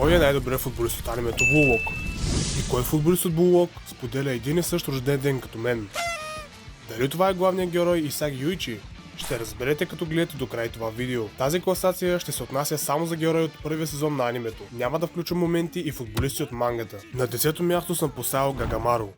Кой е най-добрият футболист от анимето Булок? И кой футболист от Булок споделя един и същ рожден ден като мен? Дали това е главният герой Исаги Юичи? Ще разберете като гледате до край това видео. Тази класация ще се отнася само за герои от първия сезон на анимето. Няма да включва моменти и футболисти от мангата. На 10-то място съм поставил Гагамаро.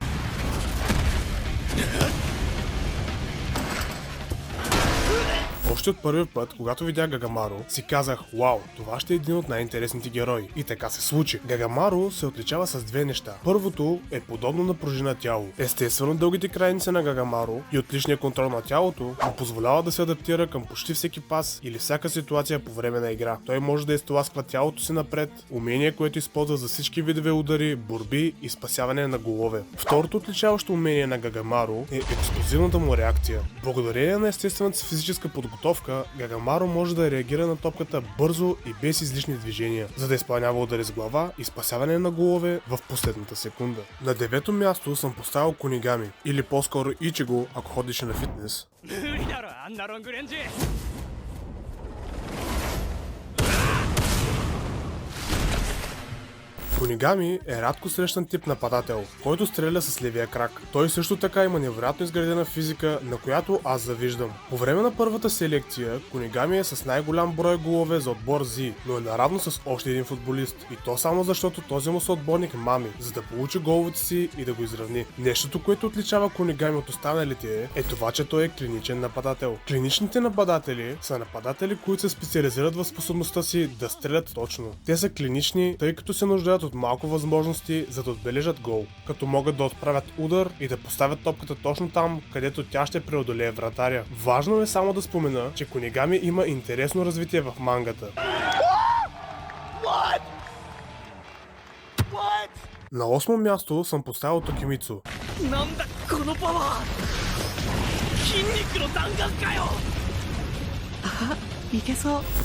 Още от първия път, когато видях Гагамаро, си казах: вау, това ще е един от най-интересните герои. И така се случи. Гагамаро се отличава с две неща. Първото е подобно на пружина тяло. Естествено, дългите крайници на Гагамаро и отличният контрол на тялото му позволява да се адаптира към почти всеки пас или всяка ситуация по време на игра. Той може да изтласква тялото си напред, умение, което използва за всички видове удари, борби и спасяване на голове. Второто отличаващо умение на Гагамаро е експлозивната му реакция. Благодарение на естествената си физическа подготовка, Гагамаро може да реагира на топката бързо и без излишни движения, за да изпълнява удари с глава и спасяване на голове в последната секунда. На 9-то място съм поставил Кунигами, или по-скоро Ичиго, ако ходеше на фитнес. Кунигами е рядко срещан тип нападател, който стреля с левия крак. Той също така има невероятно изградена физика, на която аз завиждам. По време на първата селекция, Кунигами е с най-голям брой голове за отбор Z, но е наравно с още един футболист. И то само защото този му съотборник Мами, за да получи головете си и да го изравни. Нещото, което отличава Кунигами от останалите е това, че той е клиничен нападател. Клиничните нападатели са нападатели, които се специализират в способността си да стрелят точно. Те са клинични, тъй като се нуждаят от малко възможности, за да отбележат гол, като могат да отправят удар и да поставят топката точно там, където тя ще преодолее вратаря. Важно е само да спомена, че Кунигами има интересно развитие в мангата. На 8-о място съм поставил Токимицу.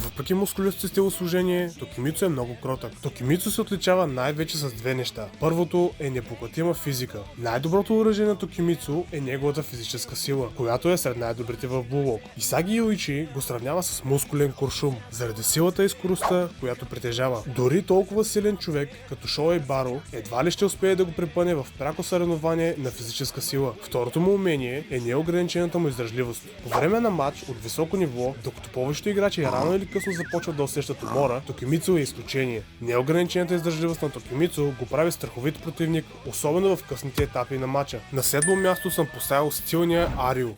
Въпреки мускулистото телосложение, Токимицу е много кротък. Токимицу се отличава най-вече с две неща. Първото е непоклатима физика. Най-доброто оръжие на Токимицу е неговата физическа сила, която е сред най-добрите в Булок. Исаги Юичи го сравнява с мускулен куршум, заради силата и скоростта, която притежава. Дори толкова силен човек, като Шоей Баро, едва ли ще успее да го препъне в пряко съревнование на физическа сила. Второто му умение е неограничената му издръжливост. По време на матч от високо ниво, докато повечето играчи рано или късно започват да усещат умора, Токимицу е изключение. Неограничената издържливост на Токимицу го прави страховит противник, особено в късните етапи на матча. На 7-о място съм поставил стилния Арио.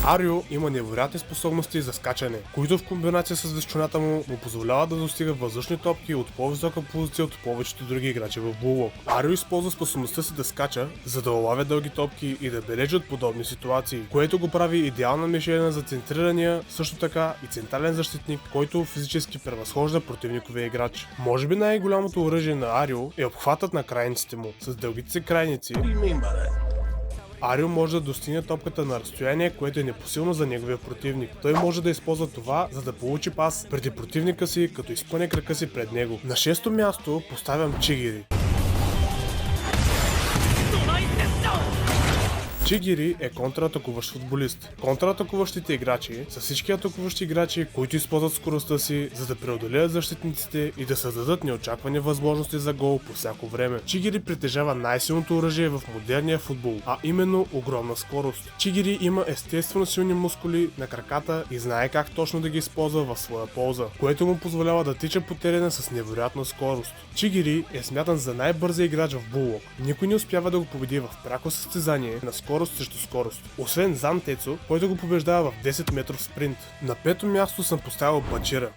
Арио има невероятни способности за скачане, които в комбинация с височината му позволяват да достига въздушни топки от по-висока позиция от повечето други играчи в Булок. Арио използва способността си да скача, за да улавя дълги топки и да бележи от подобни ситуации, което го прави идеална мишена за центрирания, също така и централен защитник, който физически превъзхожда противниковия играч. Може би най-голямото оръжие на Арио е обхватът на крайниците му. С дългите си крайници Арио може да достигне топката на разстояние, което е непосилно за неговия противник. Той може да използва това, за да получи пас преди противника си, като изпъне крака си пред него. На 6-то място поставям Чигири. Чигири е контратакуващ футболист. Контратакуващите играчи са всички атакуващи играчи, които използват скоростта си, за да преодолеят защитниците и да създадат неочаквани възможности за гол по всяко време. Чигири притежава най-силното оръжие в модерния футбол, а именно огромна скорост. Чигири има естествено силни мускули на краката и знае как точно да ги използва в своя полза, което му позволява да тича по терена с невероятна скорост. Чигири е смятан за най-бързия играч в Булок. Никой не успява да го победи в пряко състезание на скорост срещу скорост, освен Зан Тецо, който го побеждава в 10 метров спринт. На 5-то място съм поставил Бачира.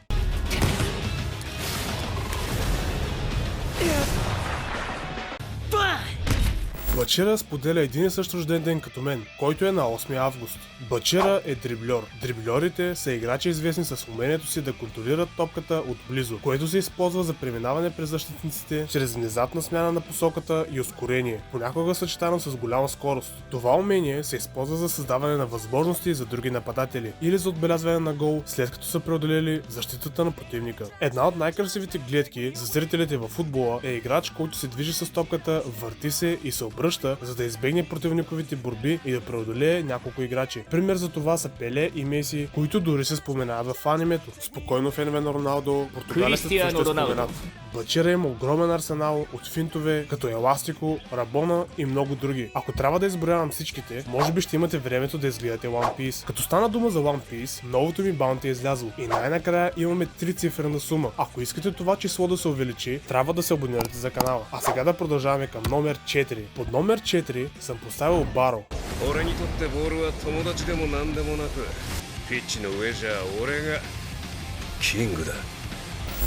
Бачира споделя един и същ рожден ден като мен, който е на 8 август. Бачира е дрибльор. Дрибльорите са играчи известни с умението си да контролират топката отблизо, което се използва за преминаване през защитниците чрез внезапна смяна на посоката и ускорение, понякога съчетано с голяма скорост. Това умение се използва за създаване на възможности за други нападатели или за отбелязване на гол, след като са преодолели защитата на противника. Една от най-красивите гледки за зрителите във футбола е играч, който се движи с топката, върти се и се обръща обръща, за да избегне противниковите борби и да преодолее няколко играчи. Пример за това са Пеле и Меси, които дори се споменават в анимето. Спокойно фенове на Роналдо, португалецът също е споменат. Бачира има огромен арсенал от финтове, като Еластико, Рабона и много други. Ако трябва да изброявам всичките, може би ще имате времето да изгледате One Piece. Като стана дума за One Piece, новото ми баунти е излязло и най-накрая имаме 3-цифрена сума. Ако искате това число да се увеличи, трябва да се абонирате за канала. А сега да продължаваме към номер 4. Под номер 4 съм поставил Баро.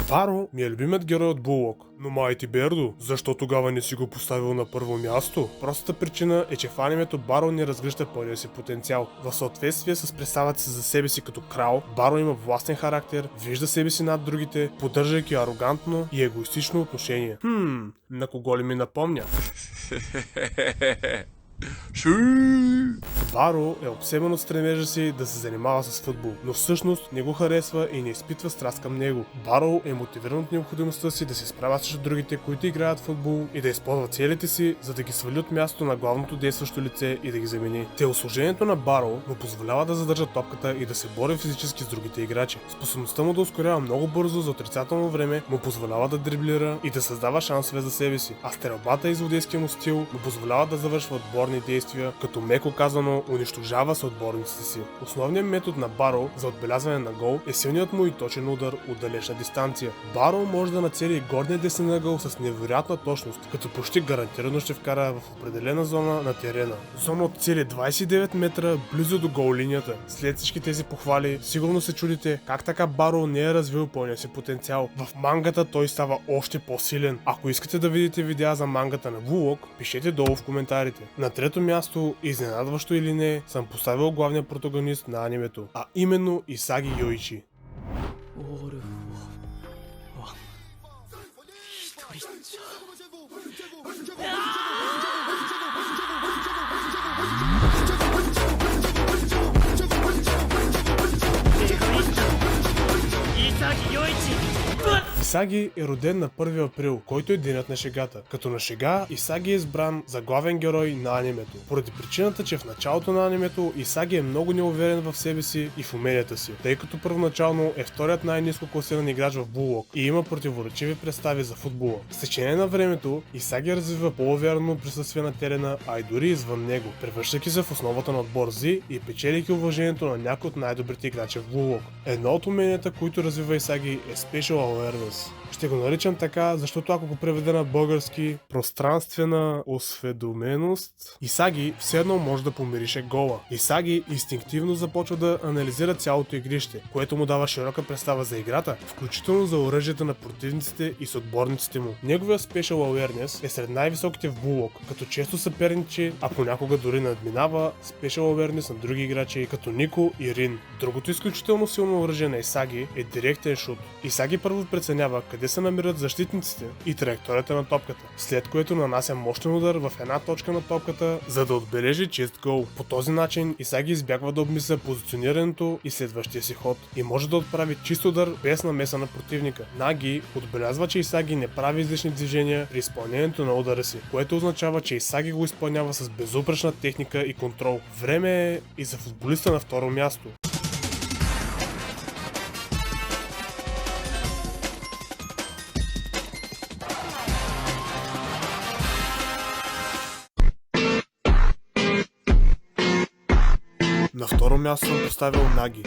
Баро ми е любимият герой от Булок. Но Майти Бердо, защо тогава не си го поставил на първо място? Простата причина е, че в анимето Баро не разгръща пълния си потенциал. В съответствие с представата си за себе си като крал, Баро има властен характер, вижда себе си над другите, поддържайки арогантно и егоистично отношение. На кого ли ми напомня? Баро е обсебен от стремежа си да се занимава с футбол, но всъщност не го харесва и не изпитва страст към него. Баро е мотивиран от необходимостта си да се справя срещу другите, които играят футбол и да използва целите си, за да ги свали от място на главното действащо лице и да ги замени. Телосложението на Баро му позволява да задържа топката и да се бори физически с другите играчи. Способността му да ускорява много бързо за отрицателно време му позволява да дриблира и да създава шансове за себе си, а стрелбата и злодейския му стил му позволява да завършва отборни действия, като меко казано унищожава съотборниците си. Основният метод на Баро за отбелязване на гол е силният му и точен удар от далечна дистанция. Баро може да нацели горния десен ъгъл с невероятна точност, като почти гарантирано ще вкара в определена зона на терена. Зона от цели 29 метра близо до гол линията. След всички тези похвали, сигурно се чудите как така Баро не е развил пълния си потенциал. В мангата той става още по-силен. Ако искате да видите видеа за мангата на Булок, пишете долу в коментарите. На трето място, изненадващо или не, съм поставил главния протагонист на анимето, а именно Исаги Йоичи. Исаги е роден на 1 април, който е денят на шегата. Като на шега, Исаги е избран за главен герой на анимето. Поради причината, че в началото на анимето Исаги е много неуверен в себе си и в уменията си, тъй като първоначално е вторият най-ниско класиран играч в Булок и има противоречиви представи за футбола. С течение на времето, Исаги развива по-уверено присъствие на терена, а и дори извън него, превръщайки се в основата на отбор Зи и печелейки уважението на някои от най-добрите играчи в Булок. Едно от уменията, които развива Исаги е Special Awareness. Ще го наричам така, защото ако го преведа на български, пространствена осведоменост, Исаги все едно може да помирише гола. Исаги инстинктивно започва да анализира цялото игрище, което му дава широка представа за играта, включително за оръжията на противниците и съотборниците му. Неговия Special Awareness е сред най-високите в Булок, като често съперничи, а понякога дори надминава Special Awareness на други играчи, като Нико и Рин. Другото изключително силно оръжие на Исаги е директен шут. Исаги първо преценява къде се намират защитниците и траекторията на топката, след което нанася мощен удар в една точка на топката, за да отбележи чист гол. По този начин Исаги избягва да обмисля позиционирането и следващия си ход и може да отправи чист удар без намеса на противника. Наги отбелязва, че Исаги не прави излишни движения при изпълнението на удара си, което означава, че Исаги го изпълнява с безупречна техника и контрол. Време е и за футболиста на второ място. На второ място съм поставил Наги.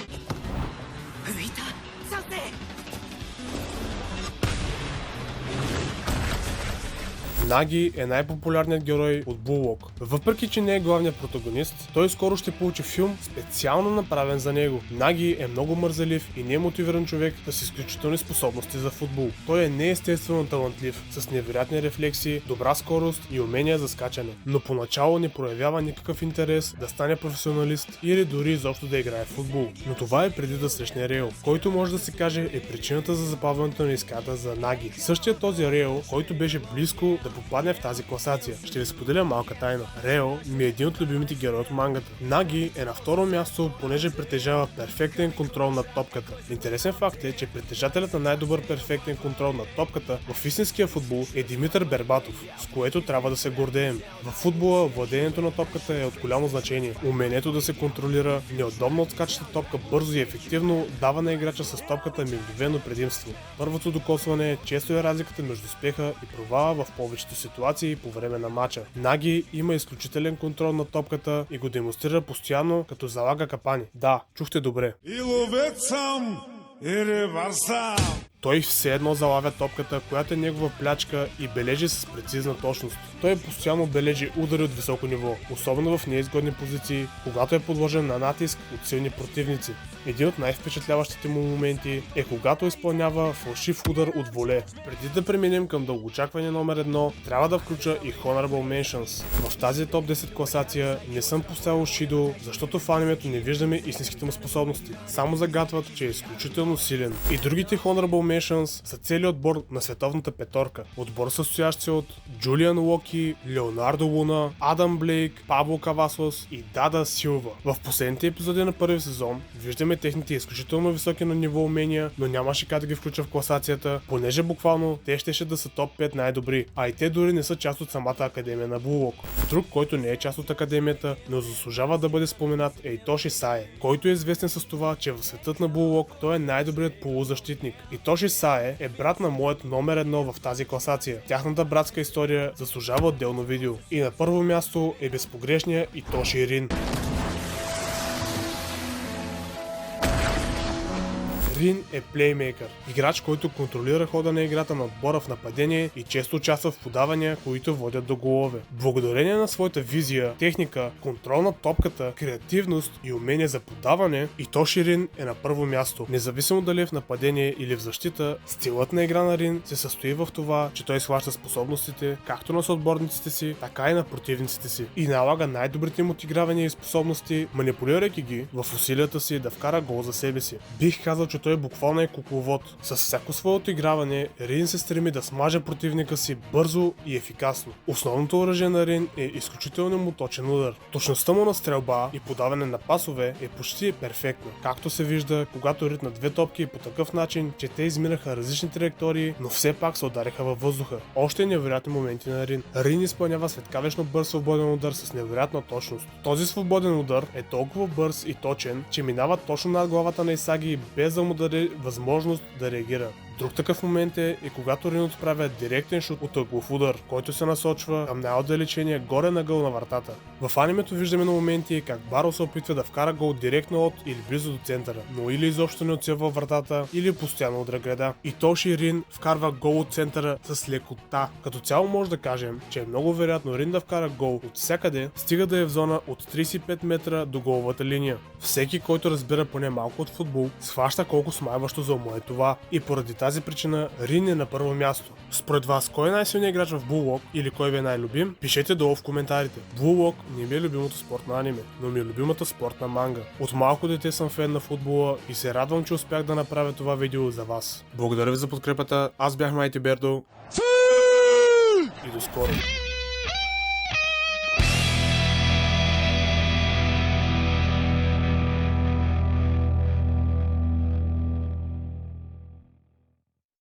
Наги е най-популярният герой от Булок. Въпреки, че не е главният протагонист, той скоро ще получи филм специално направен за него. Наги е много мързелив и немотивиран човек с изключителни способности за футбол. Той е неестествено талантлив, с невероятни рефлекси, добра скорост и умения за скачане. Но поначало не проявява никакъв интерес да стане професионалист или дори изобщо да играе в футбол. Но това е преди да срещне Рейл, който може да се каже е причината за запаването на иската за Наги. Същия този Рейл, който беше близко да попадне в тази класация. Ще ви споделя малка тайна. Рео ми е един от любимите герои от мангата. Наги е на второ място, понеже притежава перфектен контрол над топката. Интересен факт е, че притежателят на най-добър перфектен контрол над топката в истинския футбол е Димитър Бербатов, с което трябва да се гордеем. В футбола владението на топката е от голямо значение. Умението да се контролира неудобно отскачаща топка бързо и ефективно дава на играча с топката мигновено предимство. Първото докосване често е разликата между успеха и провала в повечето ситуации по време на матча. Наги има изключителен контрол на топката и го демонстрира постоянно, като залага капани. Да, чухте добре. И ловец съм, и рибар съм. Той все едно залавя топката, която е негова плячка и бележи с прецизна точност. Той постоянно бележи удари от високо ниво, особено в неизгодни позиции, когато е подложен на натиск от силни противници. Един от най-впечатляващите му моменти е когато изпълнява фалшив удар от воле. Преди да преминем към дългоочакване номер 1, трябва да включа и Honorable Mentions. В тази топ 10 класация не съм поставил Шидо, защото в анимето не виждаме истинските му способности. Само загатват, че е изключително силен. И другите Honorable Mentions са целият отбор на световната петорка. Отбор състоящ се от Джулиан Локи, Леонардо Луна, Адам Блейк, Пабло Кавасос и Дада Силва. В последните епизоди на първи сезон виждаме техните изключително високи на ниво умения, но нямаше как да ги включа в класацията, понеже буквално те щеше да са топ 5 най-добри, а и те дори не са част от самата академия на Булуок. Друг, който не е част от академията, но заслужава да бъде споменат е Итоши Сае, който е известен с това, че в светът на Булуок той е най-добрият полузащитник. Итоши Сае е брат на моят номер 1 в тази класация. Тяхната братска история заслужава отделно видео. И на първо място е безпогрешният Итоши Рин. Рин е плеймейкър, играч, който контролира хода на играта на отбора в нападение и често участва в подавания, които водят до голове. Благодарение на своята визия, техника, контрол на топката, креативност и умение за подаване, Итоши Рин е на първо място. Независимо дали е в нападение или в защита, стилът на игра на Рин се състои в това, че той схваща способностите както на съотборниците си, така и на противниците си и налага най-добрите им отигравания и способности, манипулирайки ги в усилията си да вкара гол за себе си. Бих казал, че той буквално е кукловод. С всяко свое отиграване, Рин се стреми да смаже противника си бързо и ефикасно. Основното оръжие на Рин е изключително му точен удар. Точността му на стрелба и подаване на пасове е почти перфектна. Както се вижда, когато ритна две топки по такъв начин, че те изминаха различни траектории, но все пак се удариха във въздуха. Още невероятни моменти на Рин. Рин изпълнява светкавично бърз свободен удар с невероятна точност. Този свободен удар е толкова бърз и точен, че минава точно над главата на Исаги без да му даде възможност да реагира. Друг такъв момент е когато Рин отправя директен шут от ъглов удар, който се насочва към най-отдалечения горе нагъл на вратата. В анимето виждаме на моменти как Баро се опитва да вкара гол директно от или близо до центъра, но или изобщо не отсъва вратата, или постоянно удря греда. Итоши Рин вкарва гол от центъра с лекота. Като цяло може да кажем, че е много вероятно Рин да вкара гол от всякъде, стига да е в зона от 35 метра до головата линия. Всеки, който разбира поне малко от футбол, схваща колко смайващо за ума е това и поради тази причина Рин е на първо място. Според вас, кой е най-силният играч в Булуок или кой ви е най-любим? Пишете долу в коментарите. Булуок не ми е любимото спортно аниме, но ми е любимата спортна манга. От малко дете съм фен на футбола и се радвам, че успях да направя това видео за вас. Благодаря ви за подкрепата, аз бях Майти Бердо и до скоро!